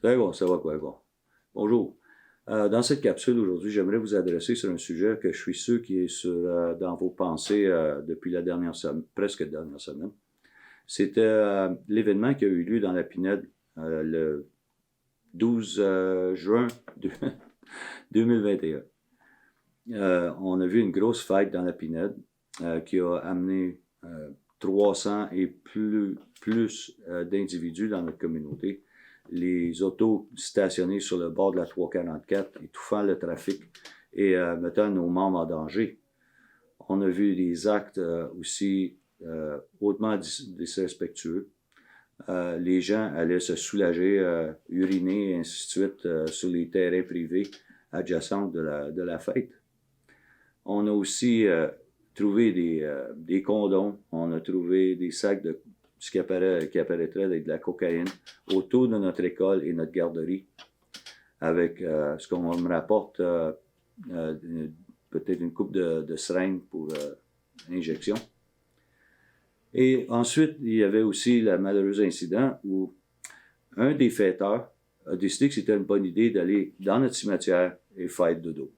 Très bon, ça va quoi, bon. Bonjour. Dans cette capsule aujourd'hui, j'aimerais vous adresser sur un sujet que je suis sûr qui est dans vos pensées depuis la dernière semaine, presque la dernière semaine. C'était l'événement qui a eu lieu dans la Pinède le 12 juin 2021. On a vu une grosse fête dans la Pinède qui a amené 300 et plus d'individus dans notre communauté. Les autos stationnées sur le bord de la 344, étouffant le trafic et mettant nos membres en danger. On a vu des actes aussi hautement disrespectueux. Les gens allaient se soulager, uriner et ainsi de suite sur les terrains privés adjacents de la fête. On a aussi trouvé des condoms, on a trouvé des sacs de ce qui apparaîtrait d'être de la cocaïne autour de notre école et notre garderie, avec ce qu'on me rapporte, peut-être une coupe de seringues pour injection. Et ensuite, il y avait aussi le malheureux incident où un des fêteurs a décidé que c'était une bonne idée d'aller dans notre cimetière et faire dodo,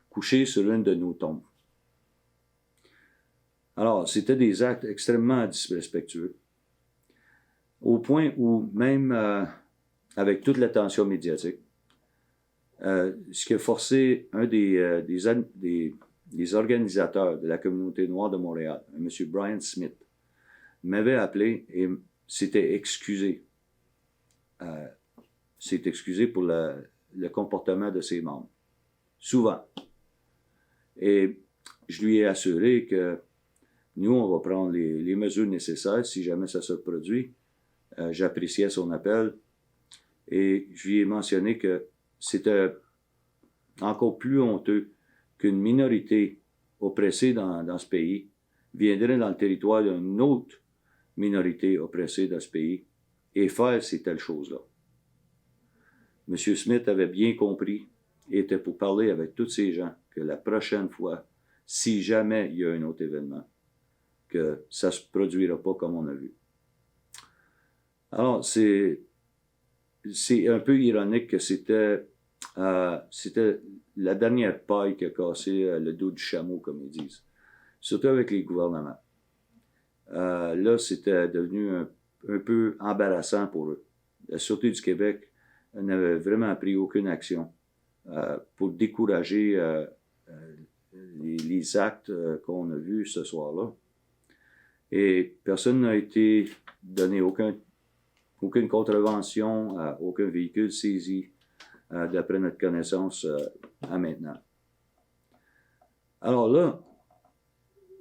coucher sur une de nos tombes. Alors, c'était des actes extrêmement disrespectueux, au point où même avec toute l'attention médiatique, ce qui a forcé un des organisateurs de la communauté noire de Montréal, M. Brian Smith, m'avait appelé et s'était excusé. S'est excusé pour le comportement de ses membres. Souvent. Et je lui ai assuré que nous, on va prendre les mesures nécessaires si jamais ça se produit. J'appréciais son appel et je lui ai mentionné que c'était encore plus honteux qu'une minorité oppressée dans ce pays viendrait dans le territoire d'une autre minorité oppressée dans ce pays et faire ces telles choses-là. M. Smith avait bien compris et était pour parler avec tous ces gens que la prochaine fois, si jamais il y a un autre événement, que ça ne se produira pas comme on a vu. Alors, c'est un peu ironique que c'était la dernière paille qui a cassé le dos du chameau, comme ils disent. Surtout avec les gouvernements. Là, c'était devenu un peu embarrassant pour eux. La Sûreté du Québec n'avait vraiment pris aucune action pour décourager les actes qu'on a vus ce soir-là. Et personne n'a été donné aucune contravention, aucun véhicule saisi, d'après notre connaissance à maintenant. Alors là,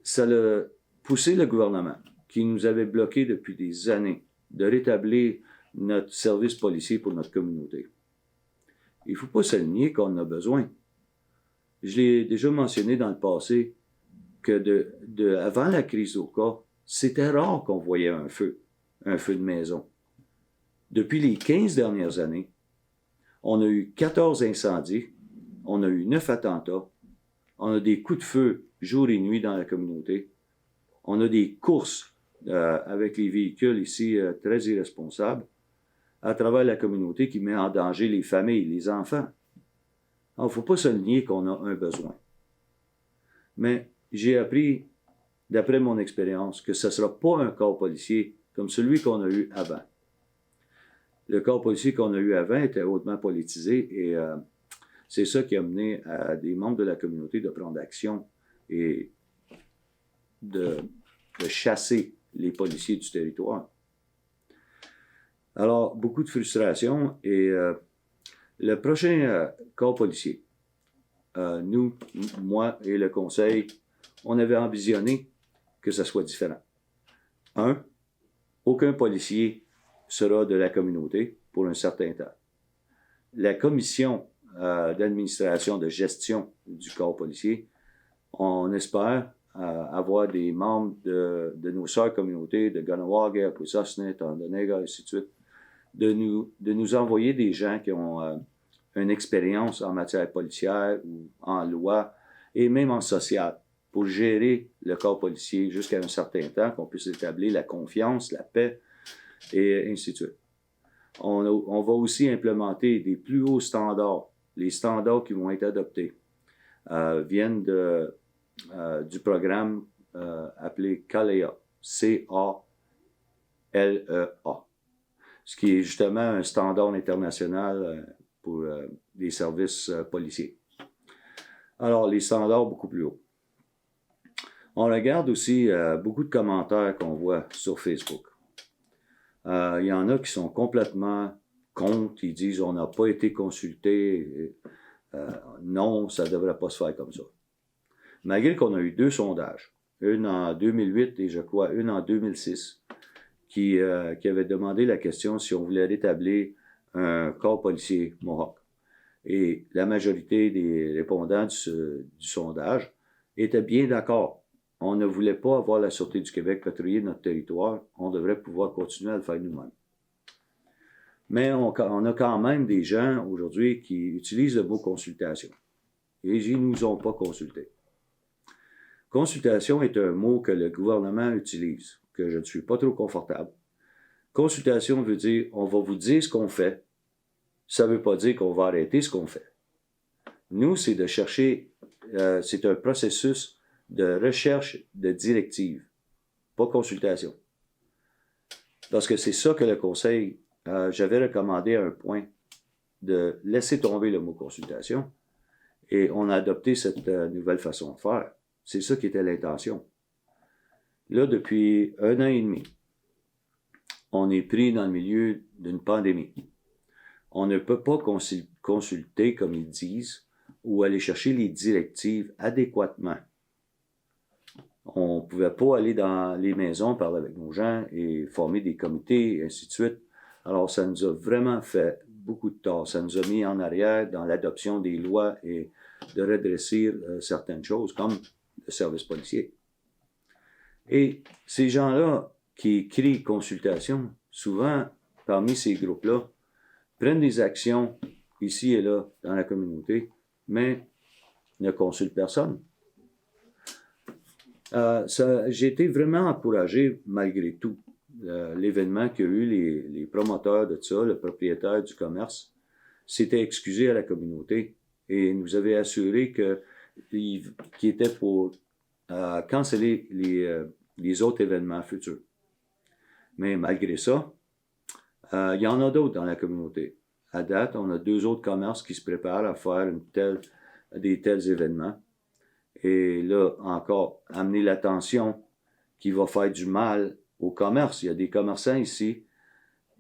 ça a poussé le gouvernement, qui nous avait bloqué depuis des années, de rétablir notre service policier pour notre communauté. Il ne faut pas se nier qu'on en a besoin. Je l'ai déjà mentionné dans le passé que avant la crise d'Oka, c'était rare qu'on voyait un feu de maison. Depuis les 15 dernières années, on a eu 14 incendies, on a eu 9 attentats, on a des coups de feu jour et nuit dans la communauté, on a des courses avec les véhicules ici très irresponsables à travers la communauté qui met en danger les familles, les enfants. Alors, il ne faut pas se nier qu'on a un besoin. Mais j'ai appris, d'après mon expérience, que ce ne sera pas un corps policier comme celui qu'on a eu avant. Le corps policier qu'on a eu avant était hautement politisé et c'est ça qui a mené à des membres de la communauté de prendre action et de chasser les policiers du territoire. Alors, beaucoup de frustration et le prochain corps policier, nous, moi et le conseil, on avait envisionné que ça soit différent. Aucun policier sera de la communauté pour un certain temps. La commission d'administration, de gestion du corps policier, on espère avoir des membres de nos sœurs communautés, de Ganawagé, Poussasnet, Tandonega, et ainsi de suite, de nous envoyer des gens qui ont une expérience en matière policière ou en loi et même en social pour gérer le corps policier jusqu'à un certain temps, qu'on puisse établir la confiance, la paix et ainsi de suite. on va aussi implémenter des plus hauts standards. Les standards qui vont être adoptés viennent du programme appelé CALEA, C-A-L-E-A, ce qui est justement un standard international pour les services policiers. Alors, les standards beaucoup plus hauts. On regarde aussi beaucoup de commentaires qu'on voit sur Facebook. Il y en a qui sont complètement contre, ils disent on n'a pas été consulté, non, ça ne devrait pas se faire comme ça. Malgré qu'on a eu 2 sondages, une en 2008 et je crois une en 2006, qui avait demandé la question si on voulait rétablir un corps policier Mohawk. Et la majorité des répondants du sondage étaient bien d'accord. On ne voulait pas avoir la Sûreté du Québec patrouiller notre territoire. On devrait pouvoir continuer à le faire nous-mêmes. Mais on a quand même des gens aujourd'hui qui utilisent le mot consultation. Et ils ne nous ont pas consultés. Consultation est un mot que le gouvernement utilise, que je ne suis pas trop confortable. Consultation veut dire on va vous dire ce qu'on fait. Ça ne veut pas dire qu'on va arrêter ce qu'on fait. Nous, c'est de chercher, c'est un processus de recherche de directives, pas consultation. Parce que c'est ça que le Conseil, j'avais recommandé à un point, de laisser tomber le mot consultation, et on a adopté cette nouvelle façon de faire. C'est ça qui était l'intention. Là, depuis 1 an et demi, on est pris dans le milieu d'une pandémie. On ne peut pas consulter, comme ils disent, ou aller chercher les directives adéquatement. On ne pouvait pas aller dans les maisons, parler avec nos gens et former des comités, et ainsi de suite. Alors, ça nous a vraiment fait beaucoup de tort. Ça nous a mis en arrière dans l'adoption des lois et de redresser certaines choses, comme le service policier. Et ces gens-là qui crient consultation, souvent, parmi ces groupes-là, prennent des actions ici et là dans la communauté, mais ne consultent personne. J'ai été vraiment encouragé, malgré tout, l'événement qu'il y a eu, les promoteurs de ça, le propriétaire du commerce, s'était excusé à la communauté et nous avait assuré qu'il était pour canceller les autres événements futurs. Mais malgré ça, il y en a d'autres dans la communauté. À date, on a 2 autres commerces qui se préparent à faire des tels événements. Et là, encore, amener l'attention qui va faire du mal au commerce. Il y a des commerçants ici,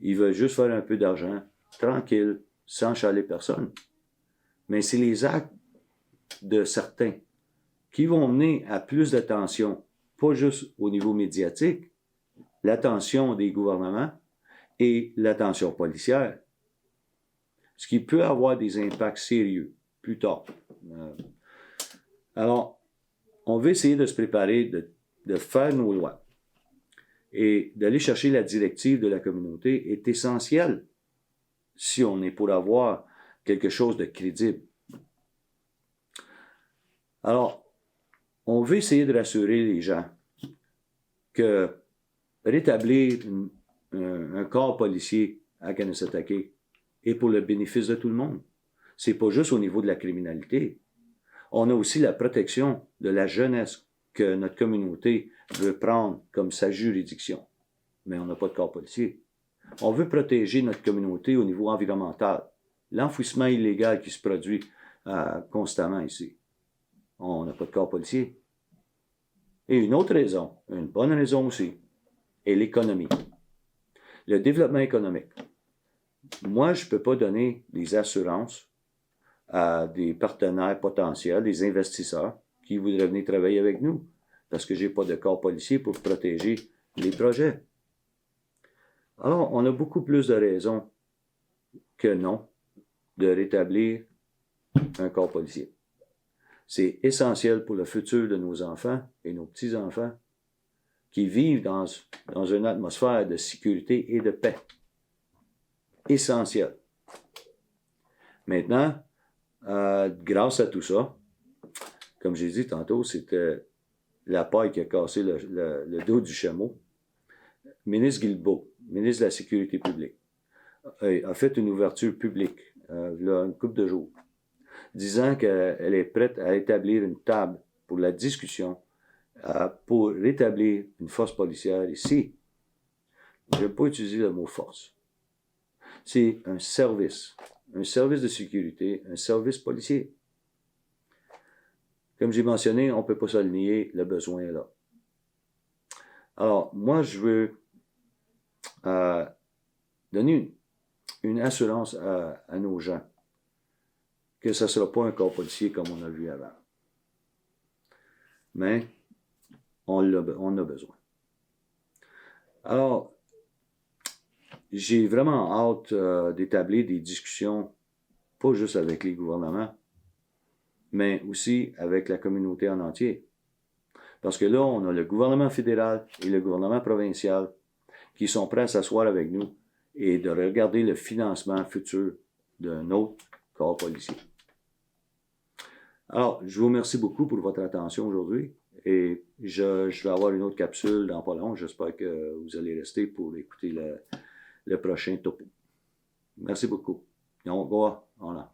ils veulent juste faire un peu d'argent, tranquille, sans chaler personne. Mais c'est les actes de certains qui vont mener à plus d'attention, pas juste au niveau médiatique, l'attention des gouvernements et l'attention policière. Ce qui peut avoir des impacts sérieux plus tard. Alors, on veut essayer de se préparer, de faire nos lois. Et d'aller chercher la directive de la communauté est essentiel si on est pour avoir quelque chose de crédible. Alors, on veut essayer de rassurer les gens que rétablir un corps policier à Kanesatake est pour le bénéfice de tout le monde. C'est pas juste au niveau de la criminalité. On a aussi la protection de la jeunesse que notre communauté veut prendre comme sa juridiction. Mais on n'a pas de corps policier. On veut protéger notre communauté au niveau environnemental. L'enfouissement illégal qui se produit constamment ici. On n'a pas de corps policier. Et une autre raison, une bonne raison aussi, est l'économie. Le développement économique. Moi, je ne peux pas donner des assurances à des partenaires potentiels, des investisseurs qui voudraient venir travailler avec nous, parce que je n'ai pas de corps policier pour protéger les projets. Alors, on a beaucoup plus de raisons que non de rétablir un corps policier. C'est essentiel pour le futur de nos enfants et nos petits-enfants qui vivent dans une atmosphère de sécurité et de paix. Essentiel. Maintenant, grâce à tout ça, comme j'ai dit tantôt, c'était la paille qui a cassé le dos du chameau. Ministre Guilbeault, ministre de la Sécurité publique, a fait une ouverture publique, il y a une couple de jours, disant qu'elle est prête à établir une table pour la discussion pour rétablir une force policière ici. Je ne vais pas utiliser le mot force. C'est un service de sécurité, un service policier. Comme j'ai mentionné, on ne peut pas se le nier, le besoin est là. Alors, moi, je veux donner une assurance à nos gens que ce ne sera pas un corps policier comme on a vu avant. Mais on a besoin. Alors, j'ai vraiment hâte d'établir des discussions, pas juste avec les gouvernements, mais aussi avec la communauté en entier. Parce que là, on a le gouvernement fédéral et le gouvernement provincial qui sont prêts à s'asseoir avec nous et de regarder le financement futur d'un autre corps policier. Alors, je vous remercie beaucoup pour votre attention aujourd'hui et je vais avoir une autre capsule dans pas long. J'espère que vous allez rester pour écouter le prochain topo. Merci beaucoup. Et on va, voilà.